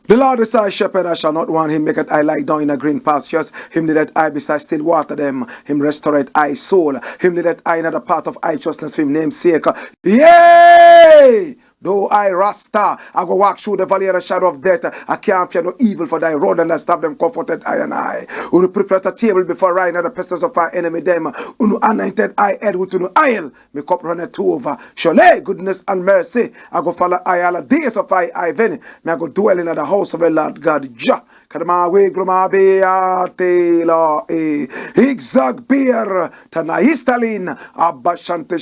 The Lord is our shepherd, I shall not want. Him maketh I lie down in a green pastures. Him leadeth I beside still water them. Him restoreth I soul. Him leadeth I in the path of righteousness for him name's sake. Yea! Though I RASTA, I go walk through the valley of the shadow of death. I can't fear no evil, for thy rod and thy staff them comforted I and I. Who prepare a table before I and the pestilence of our enemy them. Who anointed I head with no oil. My cup runneth over. Surely goodness and mercy. I go follow I all the days of I venny. May I go dwell in the house of the Lord God. Jah. Kadama we groma be atela e higzag beer tanaistalin abba shante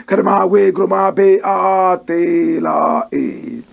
kadama we groma be atela e.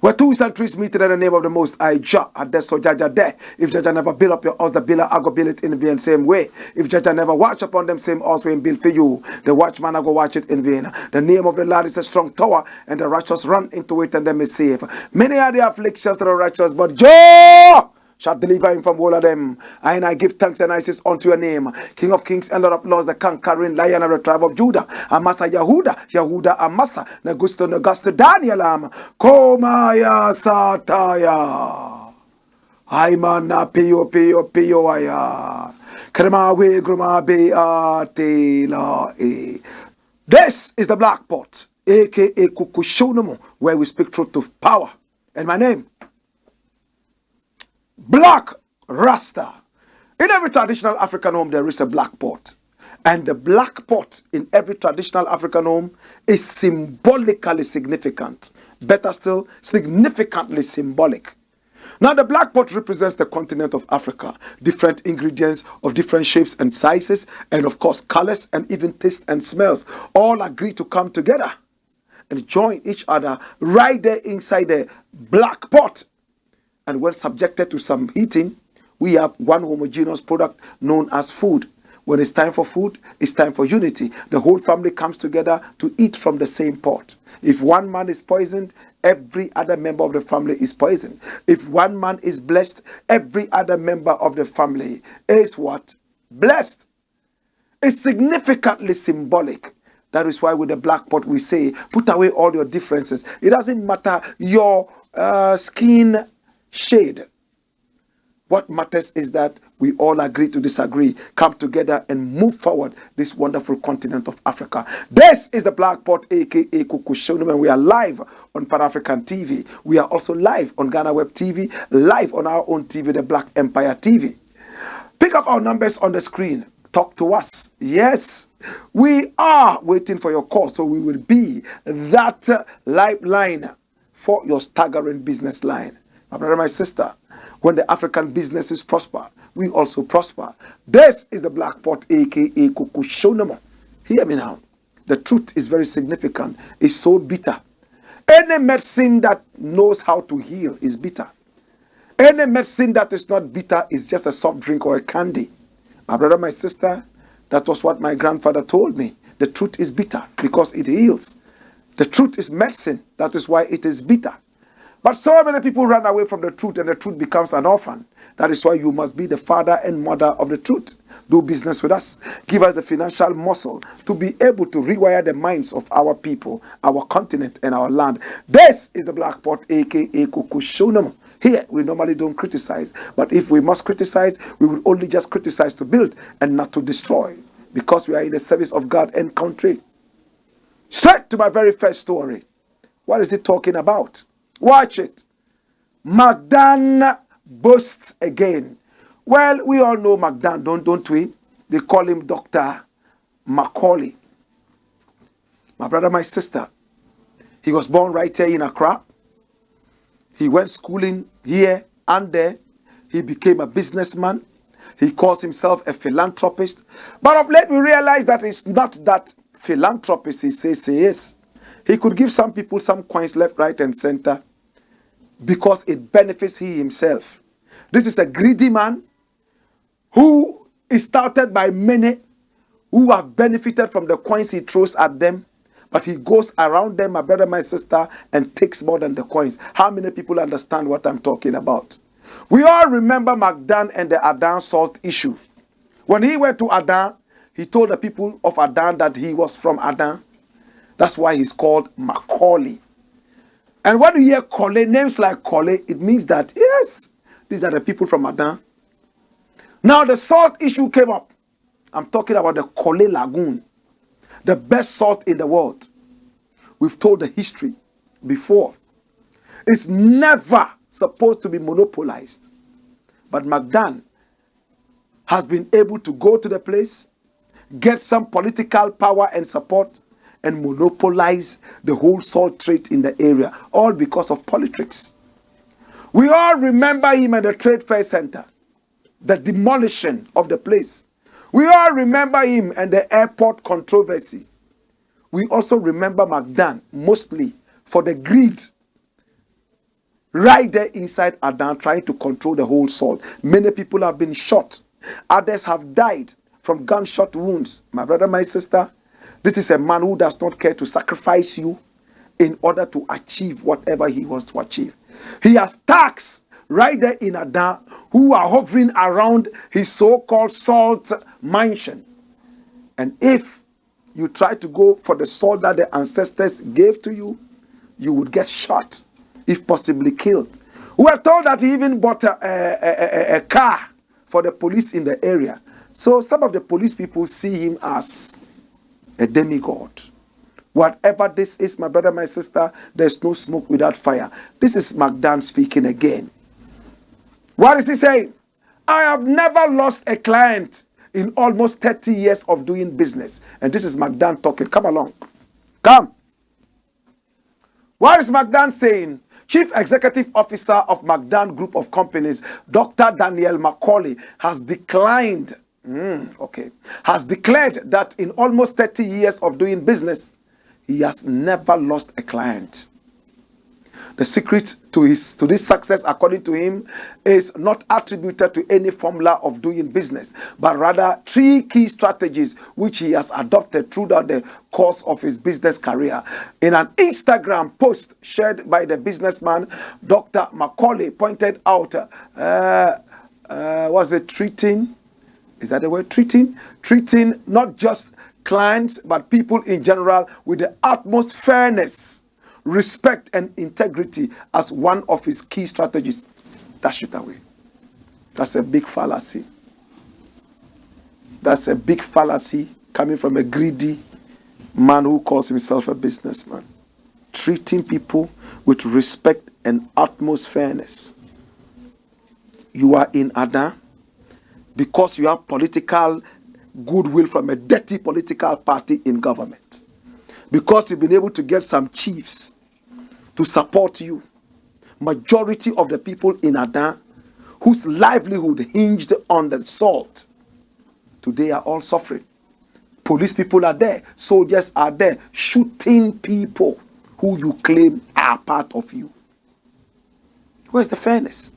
Where two and three meeting in the name of the Most High Jah, and that's so Jaja there. If Jaja never build up your house, the builder I go build it in vain same way. If Jaja never watch upon them same house when build for you, the watchman I go watch it in vain. The name of the Lord is a strong tower, and the righteous run into it and them is safe. Many are the afflictions to the righteous, but Jah shall deliver him from all of them. And I give thanks and I say unto your name, King of kings and Lord of lords, the conquering lion of the tribe of Judah, Amasa Yahuda Amasa, Nagusto Danielam, Komaya Sataya, Aimana Pio Aya, Kremawe Grumabe Atela E. This is the Black Pot, aka Kukushonomo, where we speak truth to power. And my name, Blakk Rasta. In every traditional African home, there is a black pot. And the black pot in every traditional African home is symbolically significant. Better still, significantly symbolic. Now, the black pot represents the continent of Africa. Different ingredients of different shapes and sizes, and of course, colors and even taste and smells, all agree to come together and join each other right there inside the black pot. And when subjected to some heating, we have one homogeneous product known as food. When it's time for food, it's time for unity. The whole family comes together to eat from the same pot. If one man is poisoned, every other member of the family is poisoned. If one man is blessed, every other member of the family is what? Blessed. It's significantly symbolic. That is why with the black pot we say, put away all your differences. It doesn't matter your skin shade. What matters is that we all agree to disagree, come together and move forward this wonderful continent of Africa. This is the Black Pot, aka Kukushonim, and we are live on Pan-African TV. We are also live on Ghana Web TV, live on our own TV, the Black Empire TV. Pick up our numbers on the screen. Talk to us. Yes, we are waiting for your call, so we will be that lifeline for your staggering business line. My brother, my sister, when the African businesses prosper, we also prosper. This is the Black Pot, aka Kukushonama. Hear me now. The truth is very significant. It's so bitter. Any medicine that knows how to heal is bitter. Any medicine that is not bitter is just a soft drink or a candy. My brother, my sister, that was what my grandfather told me. The truth is bitter because it heals. The truth is medicine. That is why it is bitter. But so many people run away from the truth and the truth becomes an orphan. That is why you must be the father and mother of the truth. Do business with us. Give us the financial muscle to be able to rewire the minds of our people, our continent, and our land. This is the Black Pot, aka Kukushonam. Here, we normally don't criticize. But if we must criticize, we will only just criticize to build and not to destroy. Because we are in the service of God and country. Straight to my very first story. What is it talking about? Watch it. McDan boasts again. Well, we all know McDan, don't we? They call him Dr. Macaulay. My brother, my sister, he was born right here in Accra. He went schooling here and there. He became a businessman. He calls himself a philanthropist. But of late, we realize that it's not that philanthropist he says he is. He could give some people some coins left, right, and center because it benefits he himself. This is a greedy man who is started by many who have benefited from the coins he throws at them, but he goes around them, my brother, my sister, and takes more than the coins. How many people understand what I'm talking about? We all remember McDan and the Adan salt issue. When he went to Adan, he told the people of Adan that he was from Adan. That's why he's called Macaulay. And when you hear Kole, names like Kole, it means that, yes, these are the people from Adan. Now the salt issue came up. I'm talking about the Kole Lagoon, the best salt in the world. We've told the history before. It's never supposed to be monopolized. But McDan has been able to go to the place, get some political power and support, and monopolize the whole salt trade in the area, all because of politics. We all remember him at the Trade Fair Center, the demolition of the place. We all remember him and the airport controversy. We also remember McDan mostly for the greed right there inside Adan, trying to control the whole salt. Many people have been shot. Others have died from gunshot wounds. My brother, my sister, this is a man who does not care to sacrifice you in order to achieve whatever he wants to achieve. He has thugs right there in Adan who are hovering around his so-called salt mansion. And if you try to go for the salt that the ancestors gave to you, you would get shot, if possibly killed. We were told that he even bought a car for the police in the area. So some of the police people see him as a demigod. Whatever this is, my brother, my sister, there's no smoke without fire. This is McDan speaking again. What is he saying? I have never lost a client in almost 30 years of doing business. And this is McDan talking. Come along. Come. What is McDan saying? Chief Executive Officer of McDan Group of Companies, Dr. Daniel Macaulay, has declared that in almost 30 years of doing business, he has never lost a client. The secret to this success, according to him, is not attributed to any formula of doing business, but rather 3 key strategies which he has adopted throughout the course of his business career. In an Instagram post shared by the businessman, Dr. Macaulay pointed out, treating? Is that the word? Treating not just clients, but people in general with the utmost fairness, respect, and integrity as one of his key strategies. Dash it away. That's a big fallacy. That's a big fallacy coming from a greedy man who calls himself a businessman. Treating people with respect and utmost fairness. You are in Adan because you have political goodwill from a dirty political party in government. Because you've been able to get some chiefs to support you. Majority of the people in Adan whose livelihood hinged on the salt, today are all suffering. Police people are there. Soldiers are there shooting people who you claim are part of you. Where's the fairness?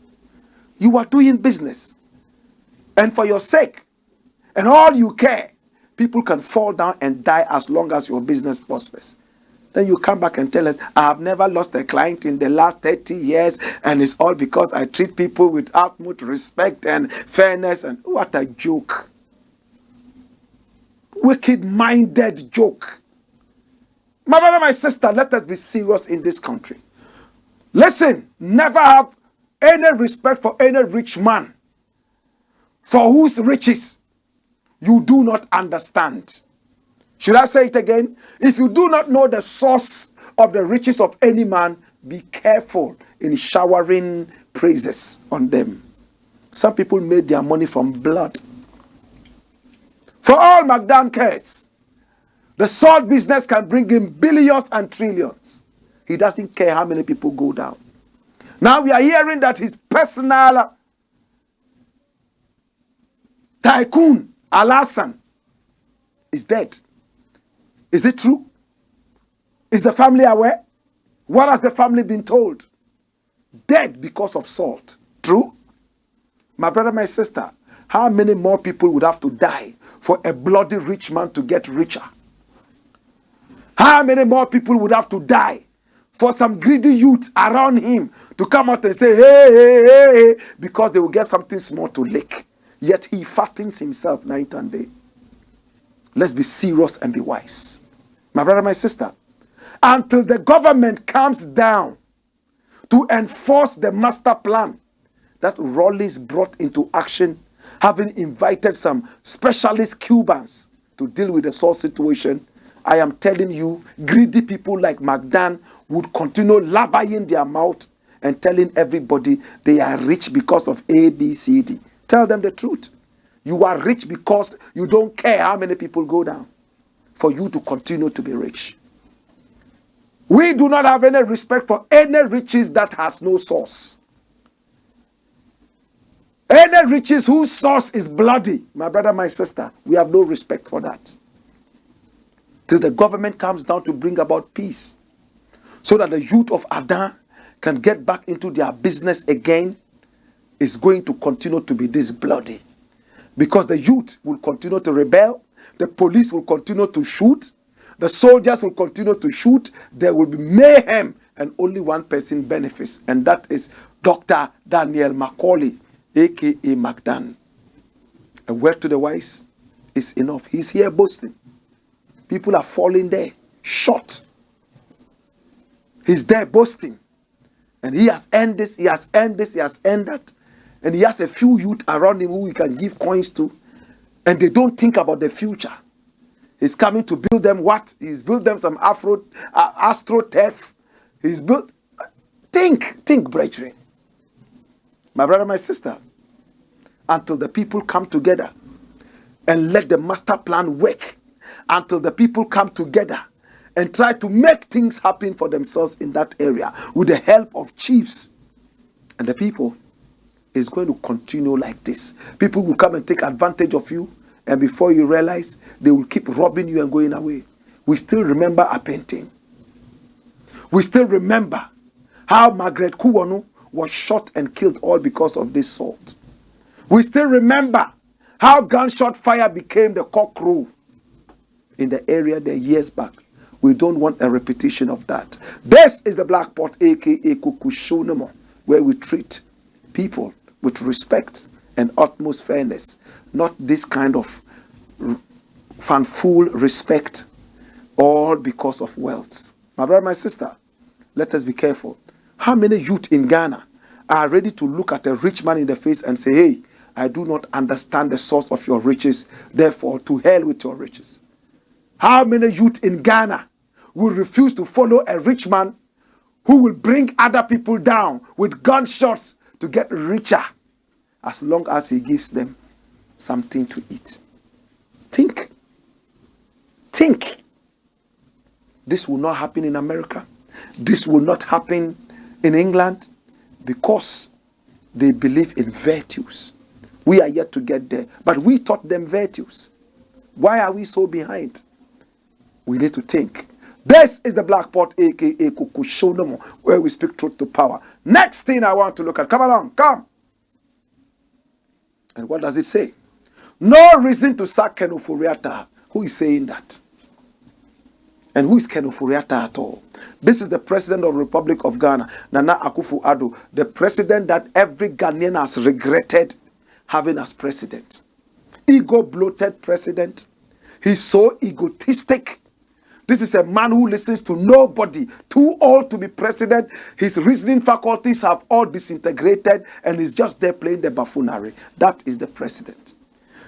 You are doing business. And for your sake, and all you care, people can fall down and die as long as your business prospers. Then you come back and tell us, I have never lost a client in the last 30 years, and it's all because I treat people with utmost respect and fairness. And what a joke. Wicked-minded joke. My brother, my sister, let us be serious in this country. Listen, never have any respect for any rich man for whose riches you do not understand. Should I say it again? If you do not know the source of the riches of any man, be careful in showering praises on them. Some people made their money from blood. For all McDan cares, the salt business can bring him billions and trillions. He doesn't care how many people go down. Now we are hearing that his personal tycoon, Alasan, is dead. Is it true? Is the family aware? What has the family been told? Dead because of salt. True? My brother, my sister, how many more people would have to die for a bloody rich man to get richer? How many more people would have to die for some greedy youth around him to come out and say, hey, hey, hey, hey, because they will get something small to lick. Yet he fattens himself night and day. Let's be serious and be wise. My brother, my sister, until the government comes down to enforce the master plan that Rawlings brought into action, having invited some specialist Cubans to deal with the salt situation, I am telling you, greedy people like McDan would continue labying their mouth and telling everybody they are rich because of A, B, C, D. Tell them the truth. You are rich because you don't care how many people go down for you to continue to be rich. We do not have any respect for any riches that has no source. Any riches whose source is bloody, my brother, my sister, we have no respect for that. Till the government comes down to bring about peace, so that the youth of Adan can get back into their business again, is going to continue to be this bloody. Because the youth will continue to rebel, the police will continue to shoot, the soldiers will continue to shoot, there will be mayhem, and only one person benefits, and that is Dr. Daniel Macaulay, aka McDan. A word to the wise is enough. He's here boasting. People are falling there, shot. He's there boasting. And he has earned this, he has earned this, he has earned that. And he has a few youth around him who he can give coins to. And they don't think about the future. He's coming to build them what? He's built them some AstroTurf. He's built... Think, brethren. My brother, my sister. Until the people come together and let the master plan work. Until the people come together and try to make things happen for themselves in that area with the help of chiefs and the people, is going to continue like this. People will come and take advantage of you, and before you realize, they will keep robbing you and going away. We still remember a painting. We still remember how Margaret Kuwonu was shot and killed all because of this salt. We still remember how gunshot fire became the cockcrow in the area there years back. We don't want a repetition of that. This is the Blakk Pot, aka Kukushunamo, where we treat people with respect and utmost fairness, not this kind of fanful respect, all because of wealth. My brother, my sister, let us be careful. How many youth in Ghana are ready to look at a rich man in the face and say, hey, I do not understand the source of your riches, therefore to hell with your riches? How many youth in Ghana will refuse to follow a rich man who will bring other people down with gunshots to get richer, as long as he gives them something to eat? Think. This will not happen in America. This will not happen in England, because they believe in virtues. We are yet to get there, but we taught them virtues. Why are we so behind? We need to think. This is the Blakk Pot, aka Kukushonomo, where we speak truth to power. Next thing I want to look at. Come along, come. And what does it say? No reason to sack Ken OFORI-ATTA. Who is saying that? And who is Ken OFORI-ATTA at all? This is the president of the Republic of Ghana, Nana Akufo-Addo, the president that every Ghanaian has regretted having as president. Ego-bloated president. He's so egotistic. This is a man who listens to nobody, too old to be president. His reasoning faculties have all disintegrated, and he's just there playing the buffoonery. That is the president.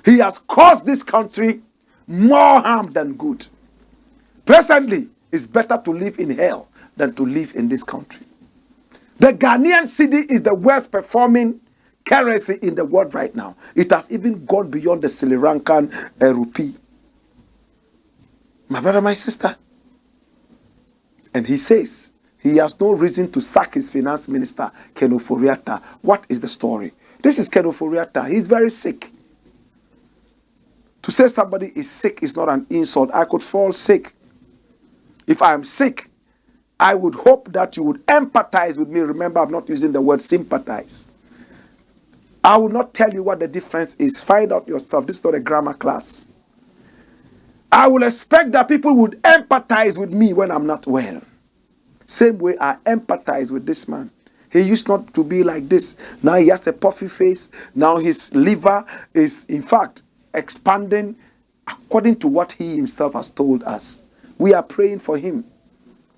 He has caused this country more harm than good. Presently, it's better to live in hell than to live in this country. The Ghanaian cedi is the worst performing currency in the world right now. It has even gone beyond the Sri Lankan rupee. My brother, my sister. And he says he has no reason to sack his finance minister, Ken OFORI-ATTA. What is the story? This is Ken OFORI-ATTA. He's very sick. To say somebody is sick is not an insult. I could fall sick. If I am sick, I would hope that you would empathize with me. Remember, I'm not using the word sympathize. I will not tell you what the difference is. Find out yourself. This is not a grammar class. I will expect that people would empathize with me when I'm not well. Same way I empathize with this man. He used not to be like this. Now he has a puffy face. Now his liver is, in fact, expanding according to what he himself has told us. We are praying for him.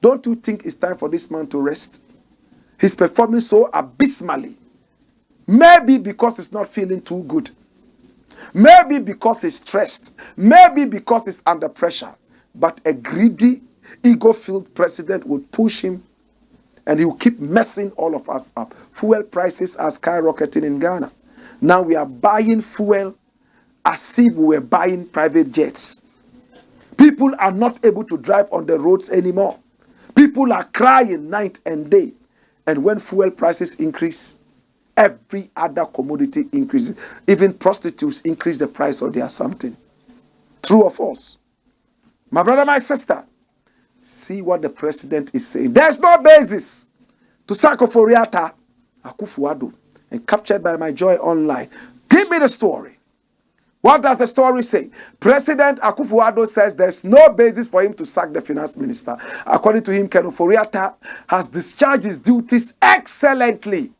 Don't you think it's time for this man to rest? He's performing so abysmally. Maybe because he's not feeling too good. Maybe because he's stressed. Maybe because he's under pressure. But a greedy, ego-filled president would push him and he will keep messing all of us up. Fuel prices are skyrocketing in Ghana. Now we are buying fuel as if we were buying private jets. People are not able to drive on the roads anymore. People are crying night and day. And when fuel prices increase, every other commodity increases. Even prostitutes increase the price of their something. True or false? My brother, my sister, see what the president is saying. There's no basis to sack OFORI-ATTA, Akufo-Addo, and captured by my joy online. Give me the story. What does the story say? President Akufo-Addo says there's no basis for him to sack the finance minister. According to him, Ken OFORI-ATTA has discharged his duties excellently,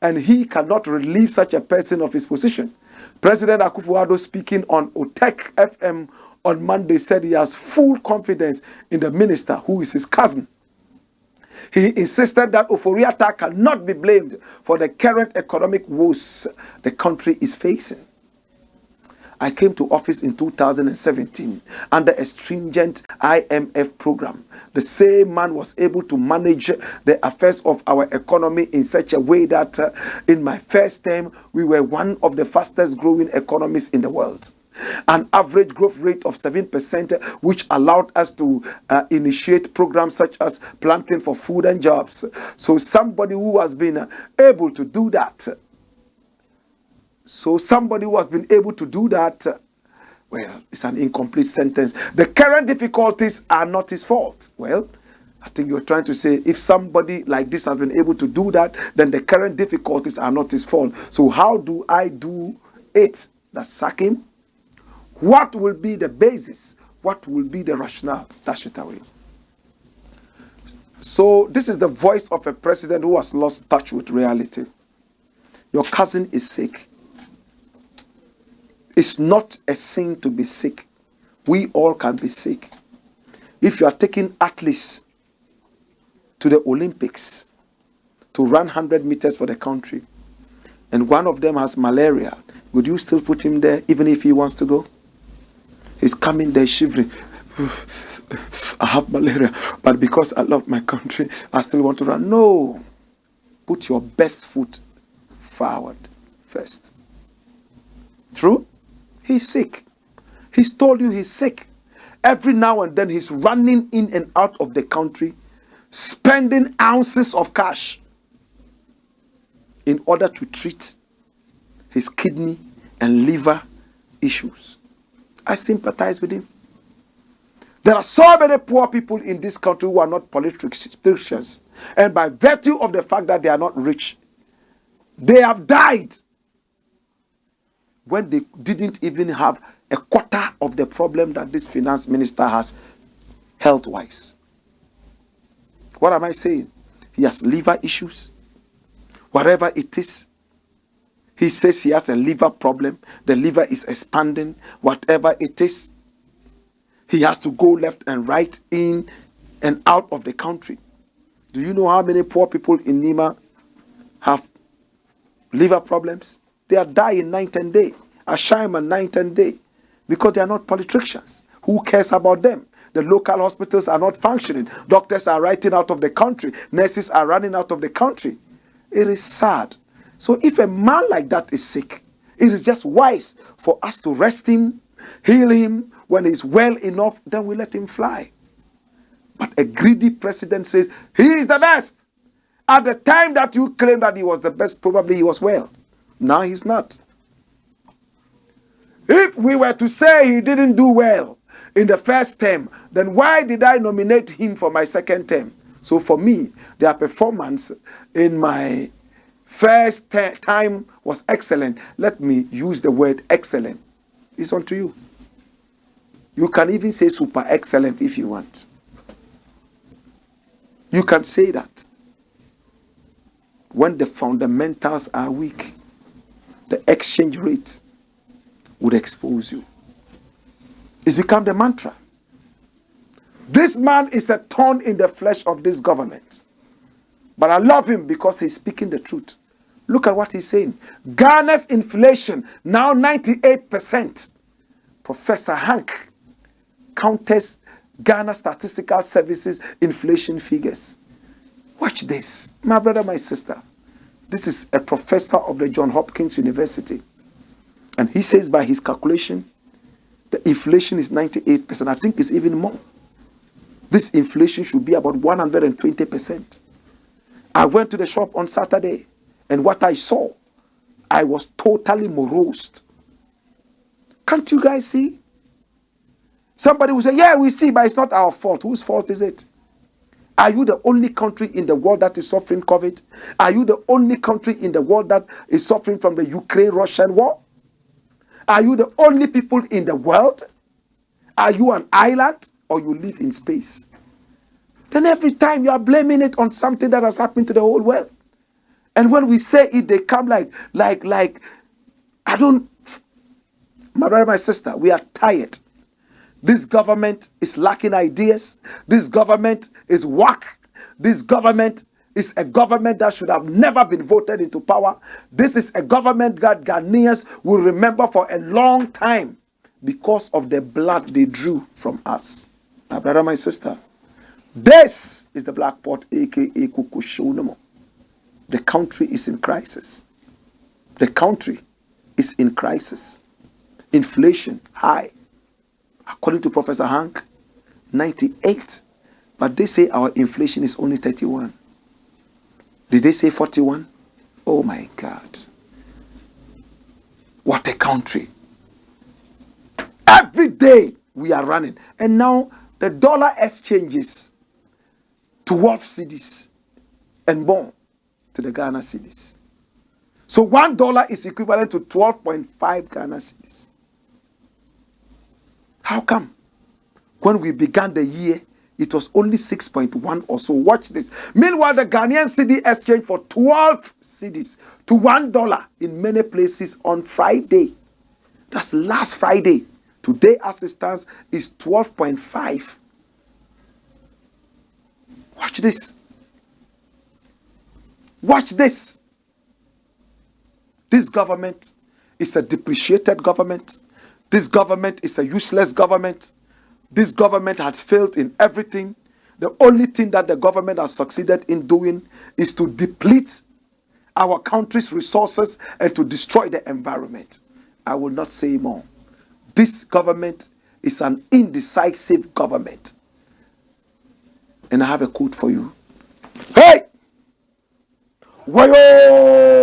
and he cannot relieve such a person of his position. President Akufo-Addo, speaking on Otek FM on Monday, said he has full confidence in the minister, who is his cousin. He insisted that OFORI-ATTA cannot be blamed for the current economic woes the country is facing. I came to office in 2017 under a stringent IMF program. The same man was able to manage the affairs of our economy in such a way that in my first term, we were one of the fastest growing economies in the world. An average growth rate of 7%, which allowed us to initiate programs such as planting for food and jobs. So somebody who has been able to do that, well, it's an incomplete sentence. The current difficulties are not his fault. Well, I think you're trying to say if somebody like this has been able to do that, then the current difficulties are not his fault. So how do I do it? That sack him? What will be the basis? What will be the rationale? Dash it away. So this is the voice of a president who has lost touch with reality. Your cousin is sick. It's not a sin to be sick. We all can be sick. If you are taking athletes to the Olympics to run 100 meters for the country, and one of them has malaria, would you still put him there even if he wants to go? He's coming there shivering. I have malaria, but because I love my country, I still want to run. No. Put your best foot forward first. True? He's sick. He's told you he's sick. Every now and then he's running in and out of the country, spending ounces of cash in order to treat his kidney and liver issues. I sympathize with him. There are so many poor people in this country who are not politicians, and by virtue of the fact that they are not rich, they have died when they didn't even have a quarter of the problem that this finance minister has health-wise. What am I saying? He has liver issues. Whatever it is, he says he has a liver problem. The liver is expanding. Whatever it is, he has to go left and right, in and out of the country. Do you know how many poor people in Nima have liver problems? They are dying night and day. Ashaiman night and day. Because they are not politicians. Who cares about them? The local hospitals are not functioning. Doctors are writing out of the country. Nurses are running out of the country. It is sad. So if a man like that is sick, it is just wise for us to rest him, heal him. When he's well enough, then we let him fly. But a greedy president says, he is the best. At the time that you claim that he was the best, probably he was well. Now he's not. If we were to say he didn't do well in the first term, then why did I nominate him for my second term? So for me, their performance in my first time was excellent. Let me use the word excellent. It's unto you. You can even say super excellent if you want. You can say that. When the fundamentals are weak, the exchange rate would expose you. It's become the mantra. This man is a thorn in the flesh of this government. But I love him because he's speaking the truth. Look at what he's saying. Ghana's inflation, now 98%. Professor Hank counters Ghana Statistical Services inflation figures. Watch this. My brother, my sister. This is a professor of the Johns Hopkins University. And he says by his calculation, the inflation is 98%. I think it's even more. This inflation should be about 120%. I went to the shop on Saturday, and what I saw, I was totally morosed. Can't you guys see? Somebody will say, yeah, we see, but it's not our fault. Whose fault is it? Are you the only country in the world that is suffering COVID? Are you the only country in the world that is suffering from the Ukraine-Russian war? Are you the only people in the world? Are you an island or you live in space? Then every time you are blaming it on something that has happened to the whole world. And when we say it, they come like, I don't, my brother, my sister, we are tired. This government is lacking ideas. This government is whack. This government is a government that should have never been voted into power. This is a government that Ghanaians will remember for a long time because of the blood they drew from us. My brother, my sister, this is the Black Pot, aka Kukushonomo. The country is in crisis. The country is in crisis. Inflation high. According to Professor Hank, 98. But they say our inflation is only 31. Did they say 41? Oh my God. What a country. Every day we are running. And now the dollar exchanges 12 cedis and more to the Ghana cedis. So $1 is equivalent to 12.5 Ghana cedis. How come? When we began the year, it was only 6.1 or so. Watch this. Meanwhile, the Ghanaian cedi exchanged for 12 cedis to $1 in many places on Friday. That's last Friday. Today, as it stands, is 12.5. Watch this. Watch this. This government is a depreciated government. This government is a useless government. This government has failed in everything. The only thing that the government has succeeded in doing is to deplete our country's resources and to destroy the environment. I will not say more. This government is an indecisive government. And I have a quote for you. Hey! Wayo!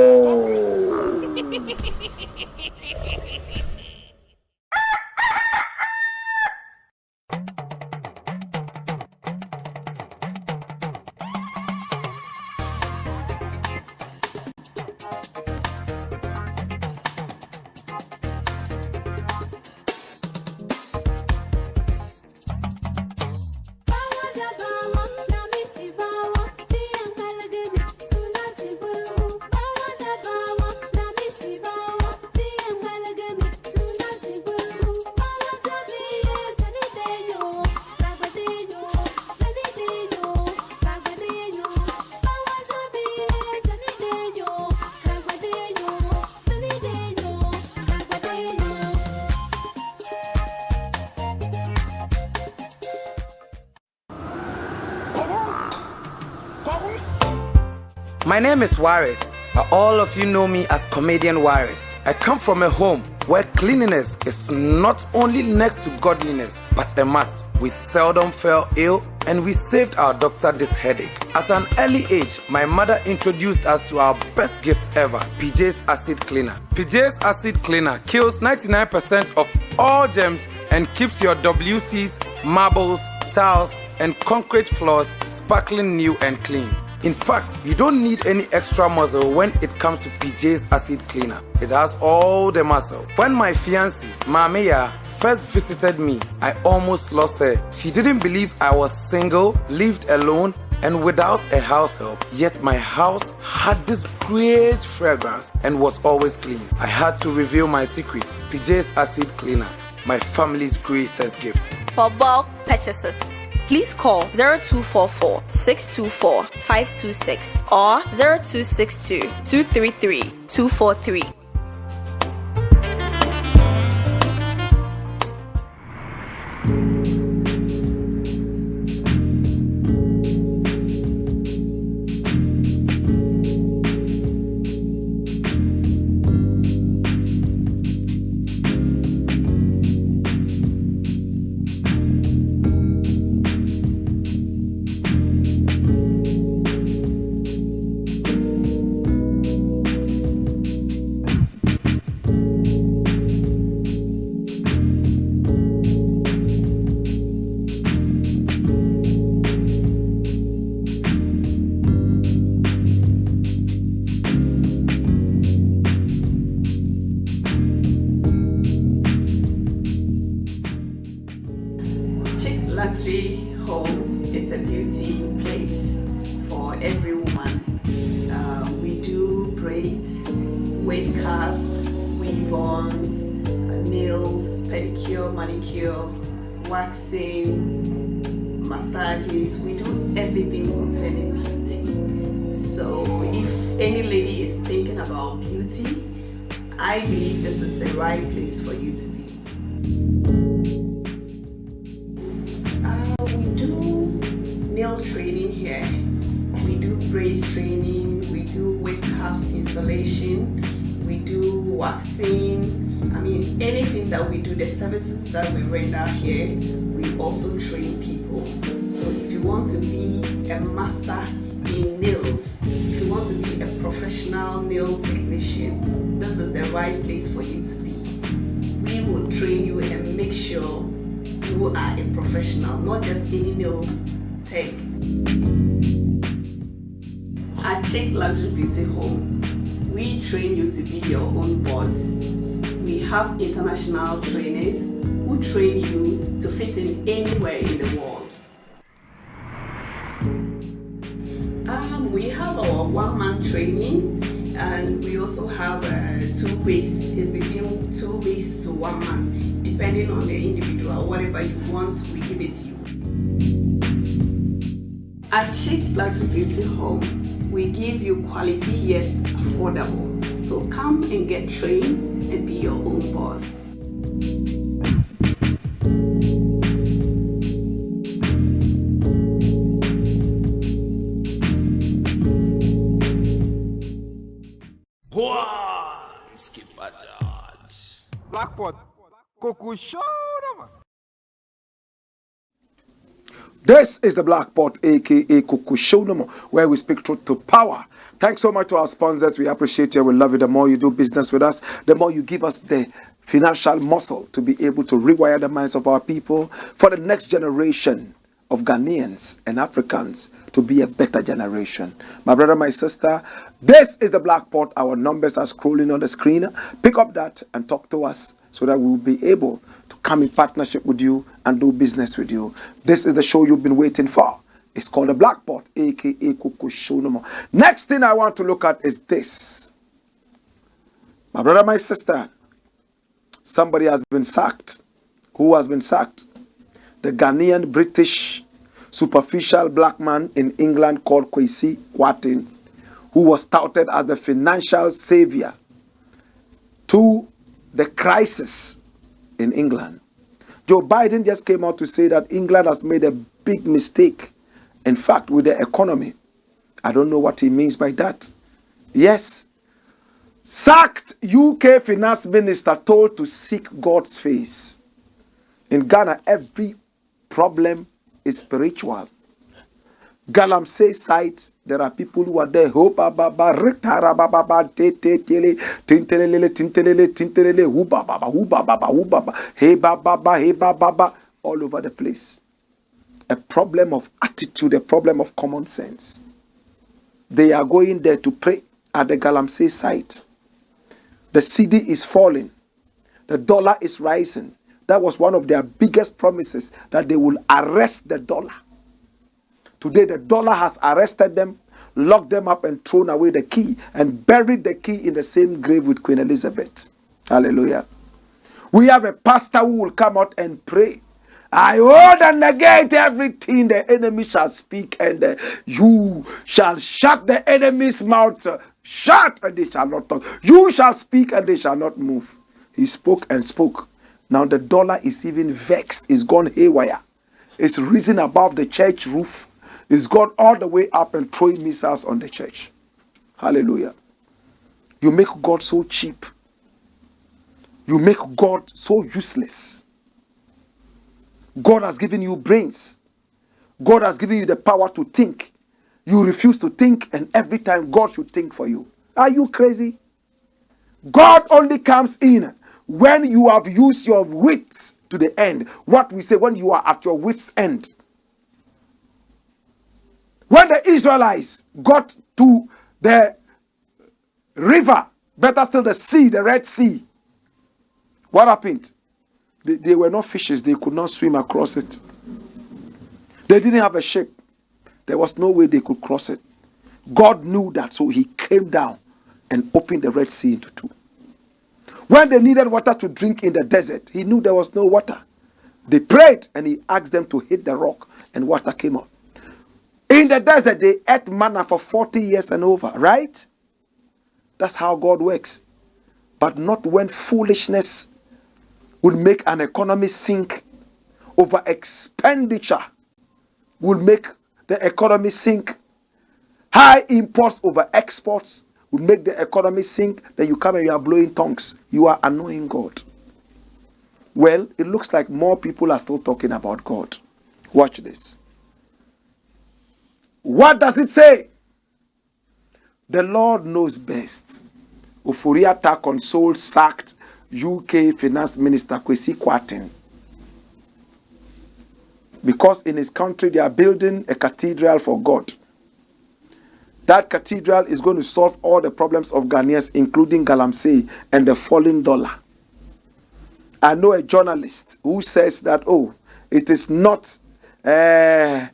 My name is Waris, But all of you know me as Comedian Warriors. I come from a home where cleanliness is not only next to godliness, but a must. We seldom fell ill, and we saved our doctor this headache. At an early age, my mother introduced us to our best gift ever, PJ's Acid Cleaner. PJ's Acid Cleaner kills 99% of all germs and keeps your WCs, marbles, tiles, and concrete floors sparkling new and clean. In fact, you don't need any extra muscle when it comes to PJ's Acid Cleaner. It has all the muscle. When my fiancée, Mamiya, first visited me, I almost lost her. She didn't believe I was single, lived alone, and without a house help. Yet my house had this great fragrance and was always clean. I had to reveal my secret, PJ's Acid Cleaner, my family's greatest gift. For bulk purchases, please call 0244 624 526 or 0262 233 243. Luxury home, it's a beauty place for every woman. We do braids, wig caps, weave-ons, nails, pedicure, manicure, waxing, massages. We do everything concerning beauty. So if any lady is thinking about beauty, I believe this is the right place for you to be. We do nail training here, we do braids training, we do wig caps installation, we do waxing. Anything that we do, the services that we render here, we also train people. So if you want to be a master in nails, if you want to be a professional nail technician, this is the right place for you to be. We will train you and make sure you are a professional, not just any nail tech. At Chick Luxury Beauty Home, we train you to be your own boss. We have international trainers who train you to fit in anywhere in the world. We have our one-man training, and we also have 2 weeks. It's between 2 weeks to 1 month, depending on the individual. Whatever you want, we give it to you. At Chick Luxury Beauty Home, we give you quality yet affordable. So come and get trained and be your own boss. Blackpot, Coco Show. This is the Blakk Pot, aka Kuku Show, where we speak truth to power. Thanks so much to our sponsors. We appreciate you. We love you. The more you do business with us, the more you give us the financial muscle to be able to rewire the minds of our people for the next generation of Ghanaians and Africans to be a better generation. My brother, my sister, this is the Blakk Pot. Our numbers are scrolling on the screen. Pick up that and talk to us so that we will be able to come in partnership with you and do business with you. This is the show you've been waiting for. It's called the Blakk Pot, aka Kuku Show. Next thing I want to look at is this. My brother, my sister, somebody has been sacked. Who has been sacked? The Ghanaian British superficial black man in England called Kwesi Kwarteng, who was touted as the financial savior to the crisis in England. Joe Biden just came out to say that England has made a big mistake, in fact, with the economy. I don't know what he means by that. Yes, Sacked UK finance minister told to seek God's face. In Ghana, every problem is spiritual. Galamsey site, there are people who are there. All over the place. A problem of attitude, a problem of common sense. They are going there to pray at the Galamsey site. The cedi is falling. The dollar is rising. That was one of their biggest promises, that they will arrest the dollar. Today, the dollar has arrested them, locked them up, and thrown away the key, and buried the key in the same grave with Queen Elizabeth. Hallelujah. We have a pastor who will come out and pray. I hold and negate everything the enemy shall speak, and you shall shut the enemy's mouth. Shut, and they shall not talk. You shall speak, and they shall not move. He spoke and spoke. Now the dollar is even vexed. It's gone haywire. It's risen above the church roof. It's gone all the way up and throwing missiles on the church. Hallelujah. You make God so cheap. You make God so useless. God has given you brains. God has given you the power to think. You refuse to think, and every time God should think for you. Are you crazy? God only comes in when you have used your wits to the end. What we say, when you are at your wits' end. When the Israelites got to the river, better still the sea, the Red Sea, what happened? They were not fishes. They could not swim across it. They didn't have a ship. There was no way they could cross it. God knew that, so he came down and opened the Red Sea into two. When they needed water to drink in the desert, he knew there was no water. They prayed, and he asked them to hit the rock, and water came up. In the desert, they ate manna for 40 years and over, right? That's how God works. But not when foolishness will make an economy sink. Over expenditure will make the economy sink. High imports over exports will make the economy sink. Then you come and you are blowing tongues. You are annoying God. Well, it looks like more people are still talking about God. Watch this. What does it say? The Lord knows best. OFORI-ATTA consoles sacked UK Finance Minister Kwesi Kwarteng. Because in his country they are building a cathedral for God. That cathedral is going to solve all the problems of Ghanaians, including Galamsey and the falling dollar. I know a journalist who says that, it is not a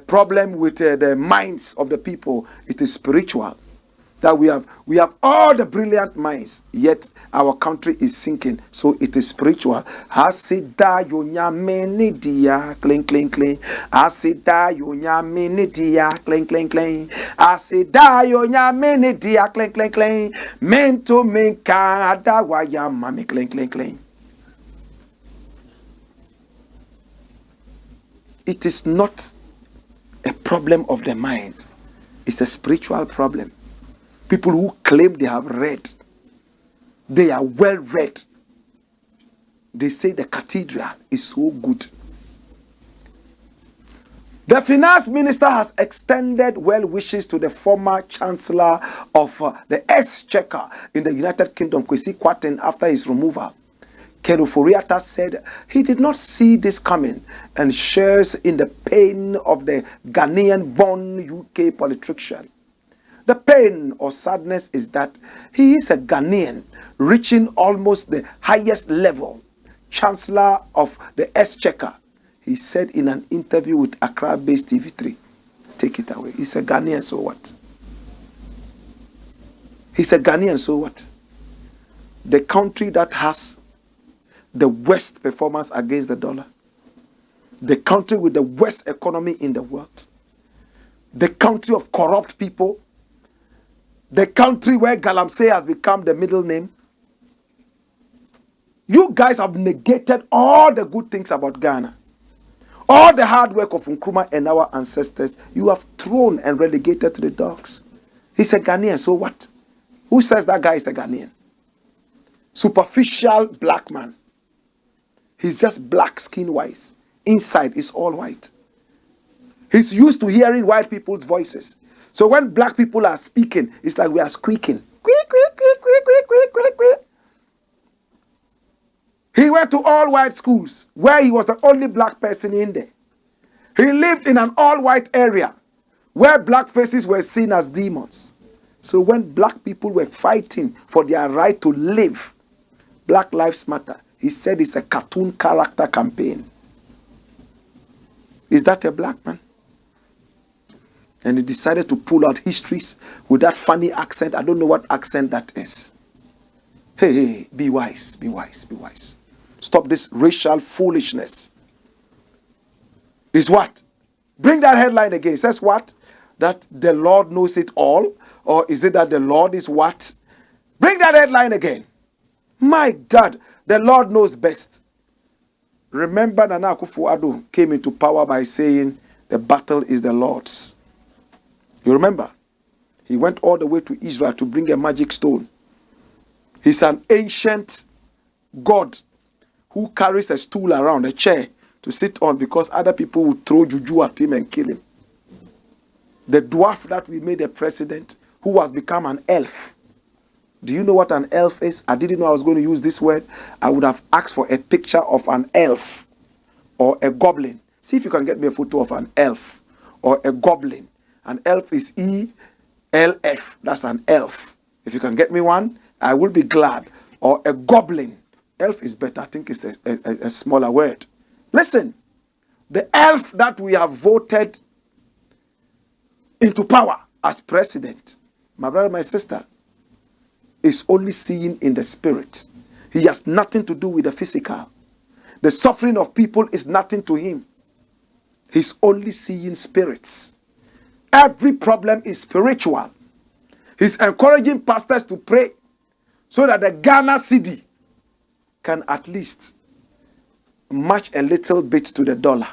problem with the minds of the people. It is spiritual. That we have all the brilliant minds, yet our country is sinking. So it is spiritual. Asida yonya meni dia cling cling cling. Asida yonya meni dia cling cling cling. Asida yonya meni dia cling cling cling. Mento menka adawaya mami cling cling cling. It is not a problem of the mind. It's a spiritual problem. People who claim they have read, they are well read. They say the cathedral is so good. The finance minister has extended well wishes to the former chancellor of the Exchequer in the United Kingdom, Kwesi Kwarteng, after his removal. OFORI-ATTA said he did not see this coming and shares in the pain of the Ghanaian-born UK politician. The pain or sadness is that he is a Ghanaian reaching almost the highest level, Chancellor of the Exchequer. He said in an interview with Accra-based TV3, take it away. He's a Ghanaian, so what? He's a Ghanaian, so what? The country that has the worst performance against the dollar, the country with the worst economy in the world, the country of corrupt people, the country where Galamsey has become the middle name. You guys have negated all the good things about Ghana. All the hard work of Nkrumah and our ancestors, you have thrown and relegated to the dogs. He's a Ghanaian, so what? Who says that guy is a Ghanaian? Superficial black man. He's just black skin-wise. Inside is all white. He's used to hearing white people's voices. So when black people are speaking, it's like we are squeaking. Squeak, squeak, squeak, squeak, squeak, squeak, squeak, squeak. He went to all white schools where he was the only black person in there. He lived in an all white area where black faces were seen as demons. So when black people were fighting for their right to live, Black Lives Matter, he said it's a cartoon character campaign. Is that a black man? And he decided to pull out histories with that funny accent. I don't know what accent that is. Hey, be wise, be wise, be wise. Stop this racial foolishness. Is what? Bring that headline again. It says what? That the Lord knows it all? Or is it that the Lord is what? Bring that headline again. My God, the Lord knows best. Remember Nana Akufo-Addo came into power by saying the battle is the Lord's. You remember? He went all the way to Israel to bring a magic stone. He's an ancient God who carries a stool around, a chair to sit on because other people would throw juju at him and kill him. The dwarf that we made a president who has become an elf. Do you know what an elf is? I didn't know I was going to use this word. I would have asked for a picture of an elf or a goblin. See if you can get me a photo of an elf or a goblin. An elf is E-L-F. That's an elf. If you can get me one, I will be glad. Or a goblin. Elf is better. I think it's a smaller word. Listen. The elf that we have voted into power as president, my brother, my sister, is only seeing in the spirit. He has nothing to do with the physical. The suffering of people is nothing to him. He's only seeing spirits. Every problem is spiritual. He's encouraging pastors to pray so that the Ghana cedi can at least match a little bit to the dollar.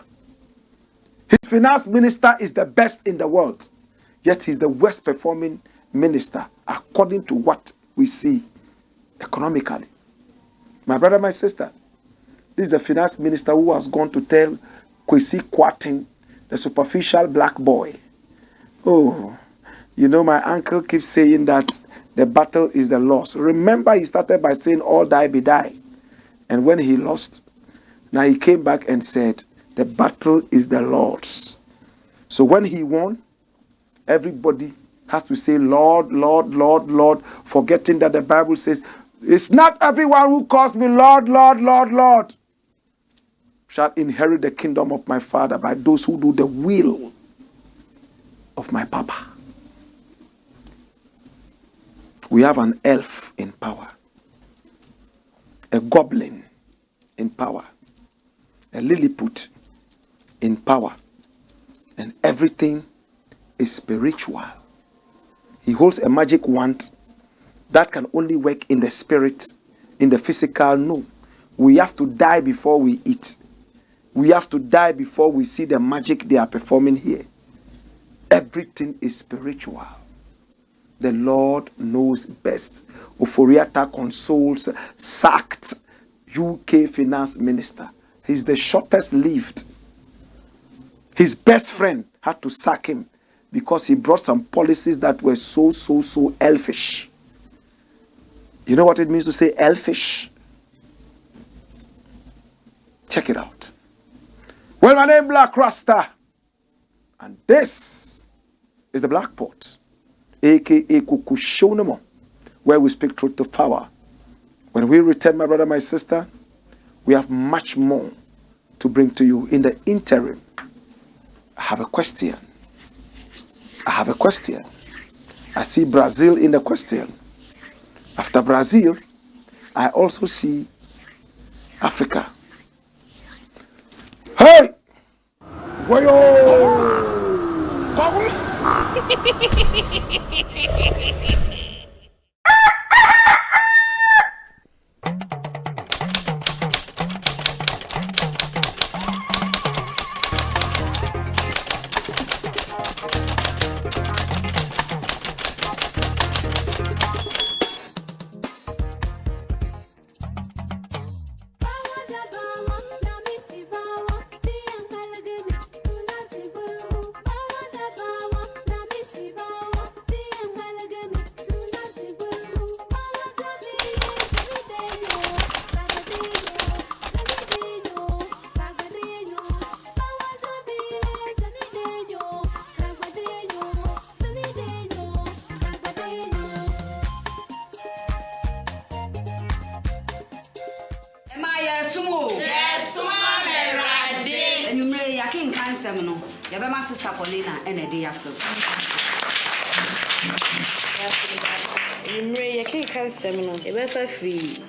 His finance minister is the best in the world, yet he's the worst performing minister according to what we see economically. My brother, my sister, this is the finance minister who has gone to tell Kwesi Kwarteng, the superficial black boy, oh, you know, my uncle keeps saying that the battle is the Lord's. Remember, he started by saying, all die be die. And when he lost, now he came back and said, the battle is the Lord's. So when he won, everybody has to say, Lord, Lord, Lord, Lord, forgetting that the Bible says, it's not everyone who calls me Lord, Lord, Lord, Lord shall inherit the kingdom of my Father, by those who do the will of my Papa. We have an elf in power, a goblin in power, a Lilliput in power, and everything is spiritual. He holds a magic wand that can only work in the spirit, in the physical. No, we have to die before we eat. We have to die before we see the magic they are performing here. Everything is spiritual. The Lord knows best. OFORI-ATTA consoles sacked UK finance minister. He's the shortest lived. His best friend had to sack him because he brought some policies that were so elfish. You know what it means to say elfish? Check it out. Well, my name is Blakk RASTA, and this is the Blakk Pot, aka Kukushonemo, where we speak truth to power. When we return, my brother, my sister, we have much more to bring to you. In the interim, I have a question. I see Brazil in the question. After Brazil, I also see Africa. Hey! Wayo! seminar. You be my sister Paulina and a day after. You can't seminar. You better free.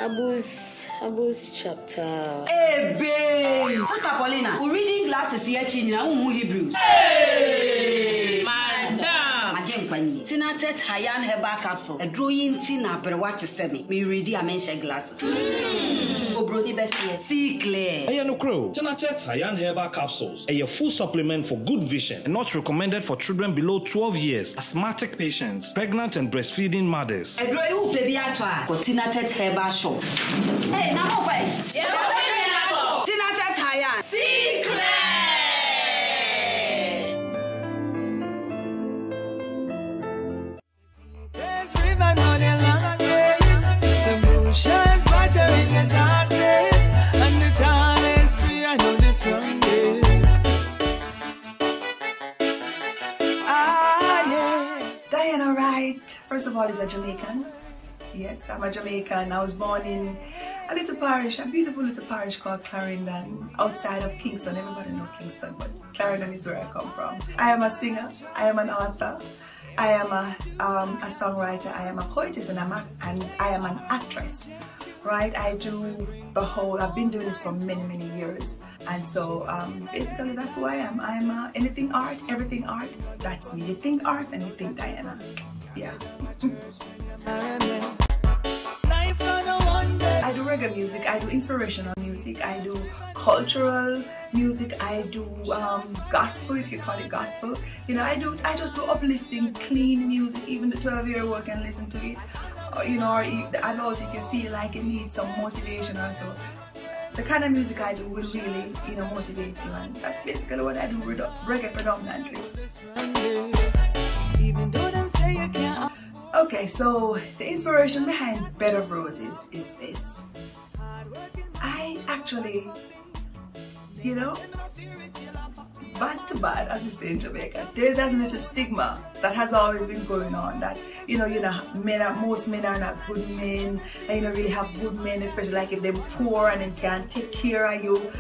Abu's chapter. Hey, babe! Sister Paulina, we're reading glasses here, China, Hebrews. Hey! Madam! Majem Tina Tet Hayan Herbal Capsule. A drawing Tina Berwati Semi. Me ready a mention glasses. Obroni Bessie. See clear. Hey, no crow. Tina Tet Hayan Herbal Capsules. A full supplement for good vision and not recommended for children below 12 years, asthmatic patients, pregnant and breastfeeding mothers. A drawing baby atwa. Tina Tet Herbal Shop. Hey, now what? Yeah, Tina Tet Hayan. See clear! There's river on the long days. The moon shines brighter in the dark days. And the time is free, I know the strong days. Ah, yeah. Diana Wright, first of all, is a Jamaican. Yes, I'm a Jamaican. I was born in a little parish, a beautiful little parish called Clarendon, outside of Kingston. Everybody knows Kingston, but Clarendon is where I come from. I am a singer, I am an author, I am a songwriter, I am a poetess, and I am an actress. Right? I do the whole, I've been doing this for many, many years. And so basically that's who I am. I'm anything art, everything art, that's me. You think art and you think Diana. Yeah. I do reggae music, I do inspirational music, I do cultural music, I do gospel, if you call it gospel. You know, I just do uplifting, clean music. Even the 12-year-old can listen to it. You know, or the adult, if you feel like it needs some motivation or so. The kind of music I do will really, you know, motivate you, and that's basically what I do, reggae predominantly. Okay, so the inspiration behind Bed of Roses is this. I actually, you know, bad to bad, as we say in Jamaica, there's that little stigma that has always been going on that, you know, most men are not good men, and you don't really have good men, especially like if they're poor and they can't take care of you.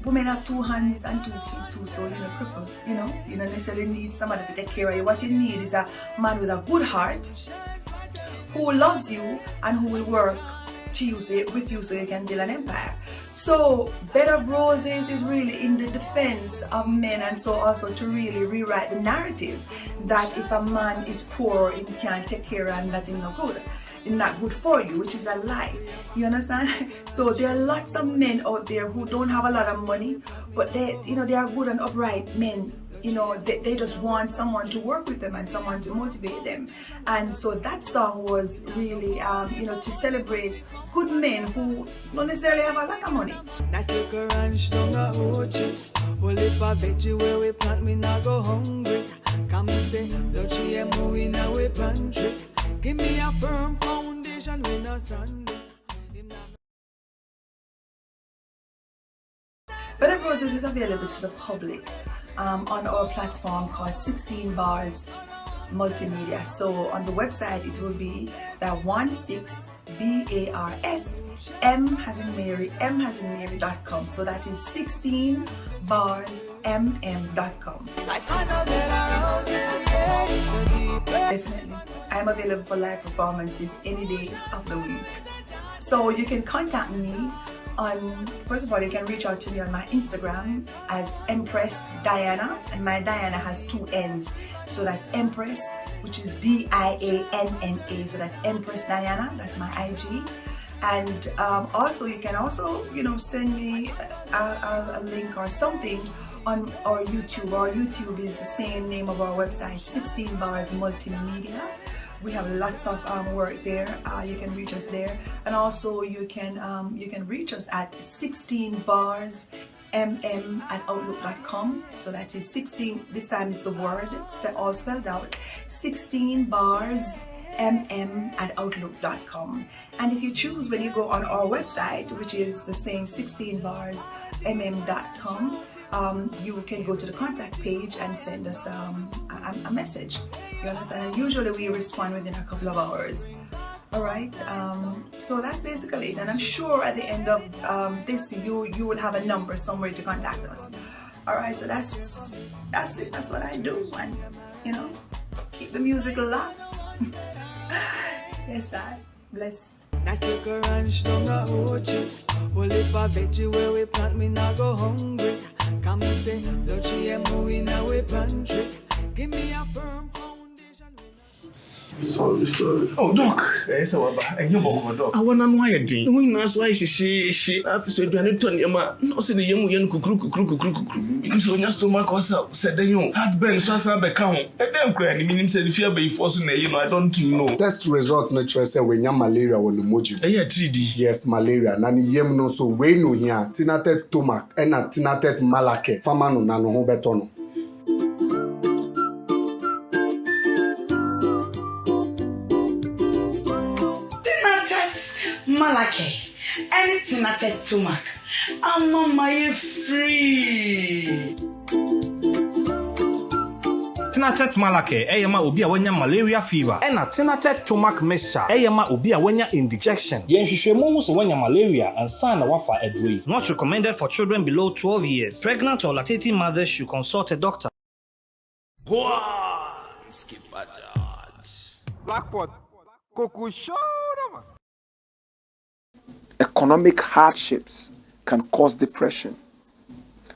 Women have 2 hands and 2 feet too, so you're crippled, you know. You don't necessarily need somebody to take care of you. What you need is a man with a good heart who loves you and who will work with you so you can build an empire. So Bed of Roses is really in the defense of men, and so also to really rewrite the narrative that if a man is poor and can't take care of, and that is not good. Not good for you, which is a lie. You understand? So there are lots of men out there who don't have a lot of money, but they, you know, they are good and upright men. You know, they just want someone to work with them and someone to motivate them. And so that song was really, you know, to celebrate good men who don't necessarily have a lot of money. Nice little ranch down a Ochi. Only for veggie where we plant, me not go hungry. Come and say, don't you move in our pantry. Give me a firm foundation when a Sunday. Bed of Roses is available to the public on our platform called 16 Bars Multimedia. So on the website it will be that 16BARS M as in Mary.com. So that is 16barsmm.com. Definitely. I am available for live performances any day of the week. So you can contact me on, first of all, you can reach out to me on my Instagram as Empress Diana, and my Diana has 2 N's. So that's Empress, which is DIANNA. So that's Empress Diana, that's my IG. And also you can also, you know, send me a link or something on our YouTube. Our YouTube is the same name of our website, 16 Bars Multimedia. We have lots of work there. You can reach us there, and also you can reach us at 16barsmm@outlook.com. So that is 16. This time it's the word all spelled out. 16barsmm@outlook.com. And if you choose, when you go on our website, which is the same 16barsmm.com, you can go to the contact page and send us a message. You understand? And usually we respond within a couple of hours. All right. So that's basically it, and I'm sure at the end of this, you will have a number somewhere to contact us. All right. So that's it. That's what I do, and keep the music locked. Yes, I bless. Nice little ranch down a Ochi. Only for veggie where we plant, me not go hungry. Come and say, Luchi and movie in our pantry. Give me a firm foundation. Sorry. Oh, Doc. Yes, Doc. I want to know why you did. We must why she. I've said to Antonio, no, see the young kukru. So your stomach was said the young. Had been so some account. I don't cry. Meaning said if you be forcing I don't know. Test results natural say when you malaria when the moji. Yeah, 3D. Yes, malaria. Nani yem no so we no here. Tinatet tomac and a tinatet malake. Famano nano ho betono. Malake, anything at a tumak. I'm on my free. Tinatet malake, eyama ubia wenya malaria fever. Ena tinatet tomac mixture, eyama ubia wenya indigestion. Yenshishwe mumu so wenya malaria and sana wafa edrui. Not recommended for children below 12 years. Pregnant or lactating mothers should consult a doctor. Go on, Skipper George. Blackpot. Coco show. Economic hardships can cause depression.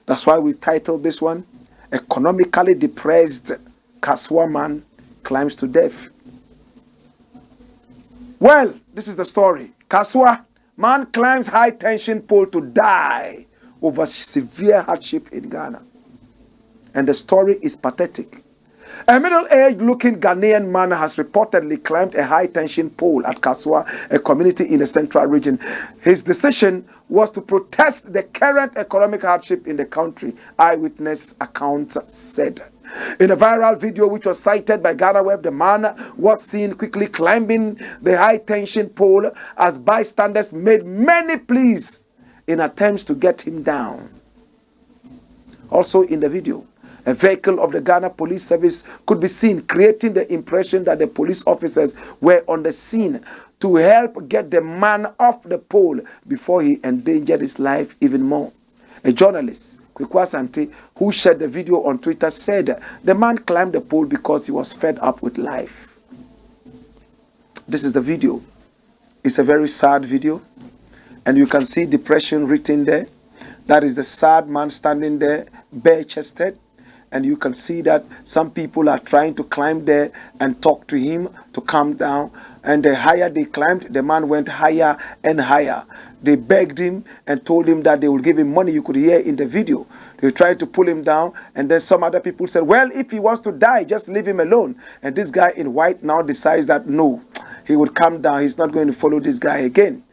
That's why we titled this one, Economically Depressed Kasoa Man Climbs to Death. Well, this is the story. Kasoa man climbs high tension pole to die over severe hardship in Ghana. And the story is pathetic. A middle-aged looking Ghanaian man has reportedly climbed a high-tension pole at Kasoa, a community in the central region. His decision was to protest the current economic hardship in the country, eyewitness accounts said. In a viral video which was cited by Ghana Web, the man was seen quickly climbing the high-tension pole as bystanders made many pleas in attempts to get him down. Also in the video, a vehicle of the Ghana Police Service could be seen, creating the impression that the police officers were on the scene to help get the man off the pole before he endangered his life even more. A journalist, Kwekwa Asante, who shared the video on Twitter, said the man climbed the pole because he was fed up with life. This is the video. It's a very sad video, and you can see depression written there. That is the sad man standing there, bare-chested. And you can see that some people are trying to climb there and talk to him to calm down. And the higher they climbed, the man went higher and higher. They begged him and told him that they will give him money. You could hear in the video. They tried to pull him down. And then some other people said, well, if he wants to die, just leave him alone. And this guy in white now decides that no, he would calm down. He's not going to follow this guy again.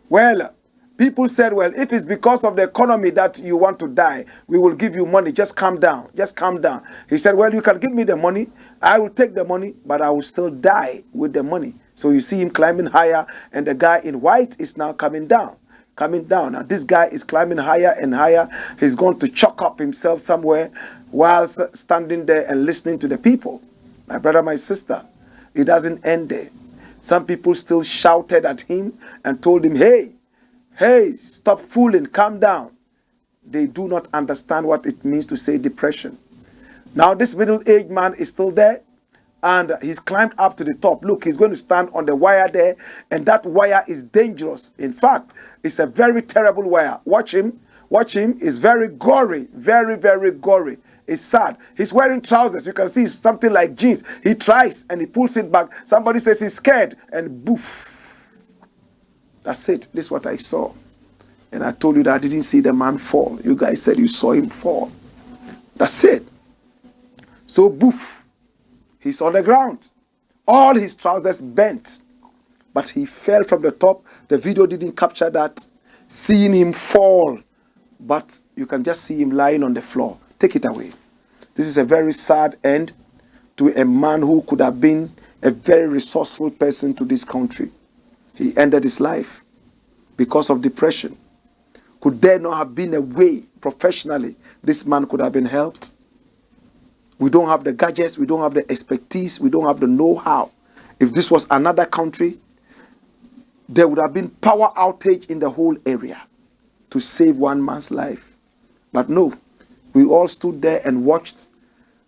Well, people said, well, if it's because of the economy that you want to die, we will give you money. Just calm down. Just calm down. He said, well, you can give me the money. I will take the money, but I will still die with the money. So you see him climbing higher, and the guy in white is now coming down. Now this guy is climbing higher and higher. He's going to choke up himself somewhere whilst standing there and listening to the people. My brother, my sister, it doesn't end there. Some people still shouted at him and told him, hey, stop fooling, calm down. They do not understand what it means to say depression. Now this middle-aged man is still there, and he's climbed up to the top. Look, he's going to stand on the wire there, and that wire is dangerous. In fact, it's a very terrible wire. Watch him. It's very gory, very, very gory. It's sad. He's wearing trousers. You can see it's something like jeans. He tries and he pulls it back. Somebody says he's scared, and boof. That's it. This is what I saw. And I told you that I didn't see the man fall. You guys said you saw him fall. That's it. So boof. He's on the ground. All his trousers bent. But he fell from the top. The video didn't capture that. Seeing him fall. But you can just see him lying on the floor. Take it away. This is a very sad end to a man who could have been a very resourceful person to this country. He ended his life because of depression. Could there not have been a way professionally this man could have been helped? We don't have the gadgets, we don't have the expertise, we don't have the know-how. If this was another country, there would have been power outage in the whole area to save one man's life. But no, we all stood there and watched.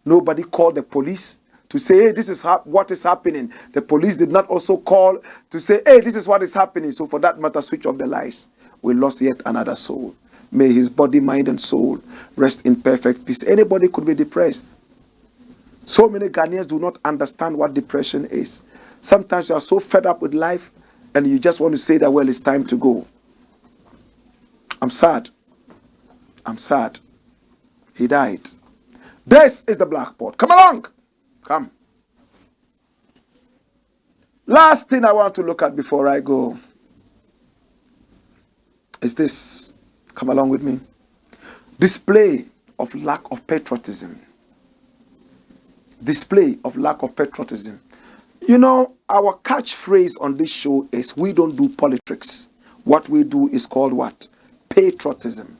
Nobody called the police to say, hey, this is what is happening. The police did not also call to say, hey, this is what is happening. So for that matter, switch off the lights. We lost yet another soul. May his body, mind, and soul rest in perfect peace. Anybody could be depressed. So many Ghanaians do not understand what depression is. Sometimes you are so fed up with life and you just want to say that, well, it's time to go. I'm sad. I'm sad. He died. This is the blackboard. Come along. Come. Last thing I want to look at before I go is this. Come along with me. Display of lack of patriotism. Display of lack of patriotism. You know, our catchphrase on this show is we don't do politics. What we do is called what? Patriotism.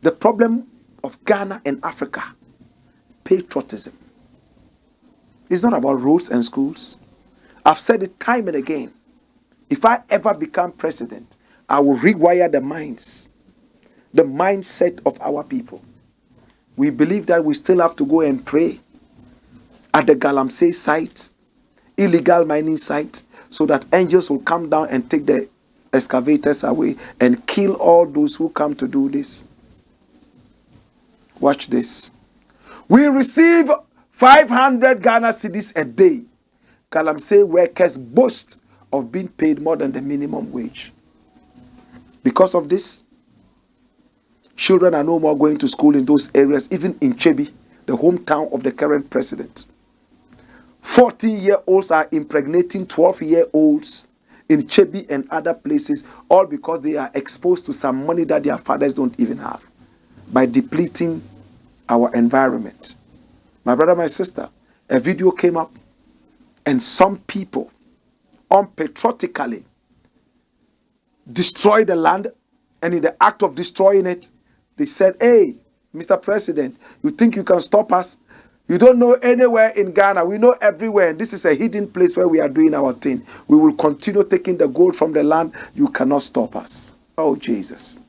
The problem of Ghana and Africa, patriotism. It's not about roads and schools. I've said it time and again. If I ever become president, I will rewire the minds, the mindset of our people. We believe that we still have to go and pray at the Galamsey site, illegal mining site, so that angels will come down and take the excavators away and kill all those who come to do this. Watch this. We receive 500 Ghana cedis a day. Galamsey workers boast of being paid more than the minimum wage. Because of this, children are no more going to school in those areas, even in Chebi, the hometown of the current president. 14-year-olds are impregnating 12-year-olds in Chebi and other places, all because they are exposed to some money that their fathers don't even have, by depleting our environment. My brother, my sister, a video came up and some people unpatriotically destroyed the land, and in the act of destroying it, they said, hey, Mr. President, you think you can stop us? You don't know anywhere in Ghana. We know everywhere. And this is a hidden place where we are doing our thing. We will continue taking the gold from the land. You cannot stop us. Oh, Jesus.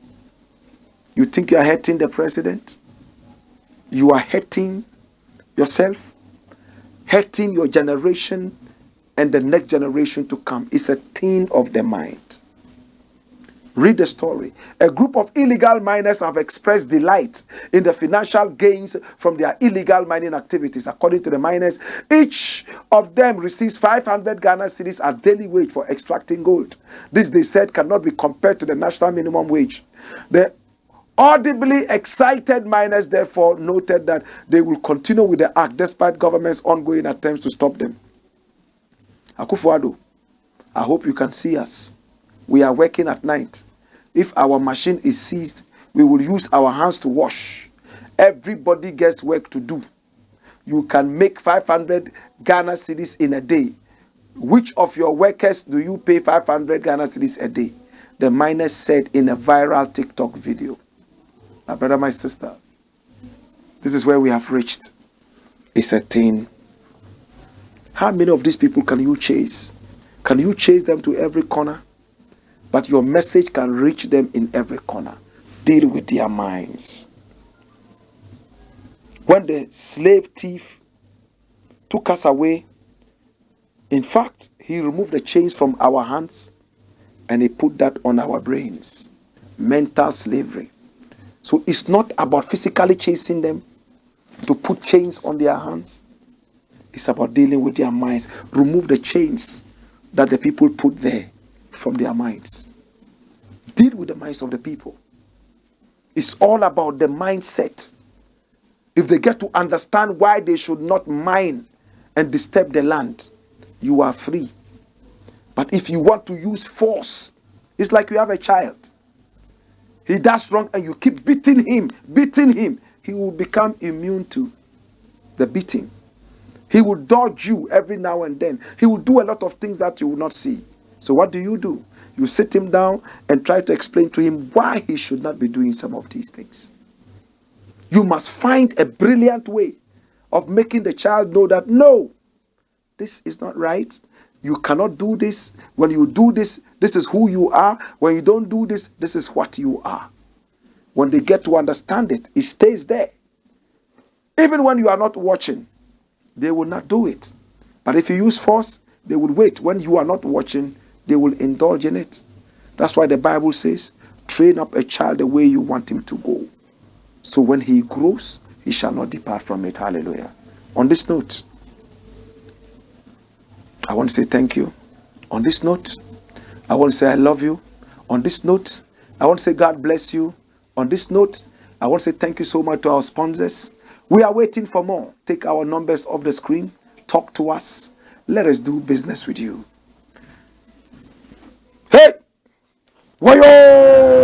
You think you are hurting the president? You are hurting yourself, hurting your generation and the next generation to come. It's a thing of the mind. Read the story. A group of illegal miners have expressed delight in the financial gains from their illegal mining activities. According to the miners, each of them receives 500 Ghana cedis as daily wage for extracting gold. This, they said, cannot be compared to the national minimum wage. The audibly excited miners, therefore, noted that they will continue with the act despite government's ongoing attempts to stop them. Akufo-Addo, I hope you can see us. We are working at night. If our machine is seized, we will use our hands to wash. Everybody gets work to do. You can make 500 Ghana cedis in a day. Which of your workers do you pay 500 Ghana cedis a day? The miners said in a viral TikTok video. My brother, my sister, this is where we have reached. It's a thing. How many of these people can you chase? Can you chase them to every corner? But your message can reach them in every corner. Deal with their minds. When the slave thief took us away, in fact, he removed the chains from our hands and he put that on our brains. Mental slavery. So it's not about physically chasing them to put chains on their hands. It's about dealing with their minds. Remove the chains that the people put there from their minds. Deal with the minds of the people. It's all about the mindset. If they get to understand why they should not mine and disturb the land, you are free. But if you want to use force, it's like you have a child. He does wrong and you keep beating him, he will become immune to the beating. He will dodge you every now and then. He will do a lot of things that you will not see. So what do? You sit him down and try to explain to him why he should not be doing some of these things. You must find a brilliant way of making the child know that, no, this is not right. You cannot do this. When you do this, this is who you are. When you don't do this, this is what you are. When they get to understand it, it stays there. Even when you are not watching, they will not do it. But if you use force, they will wait. When you are not watching, they will indulge in it. That's why the Bible says, train up a child the way you want him to go. So when he grows, he shall not depart from it. Hallelujah. On this note, I want to say thank you. On this note, I want to say I love you. On this note, I want to say God bless you. On this note, I want to say thank you so much to our sponsors. We are waiting for more. Take our numbers off the screen. Talk to us. Let us do business with you. Hey! Wayo!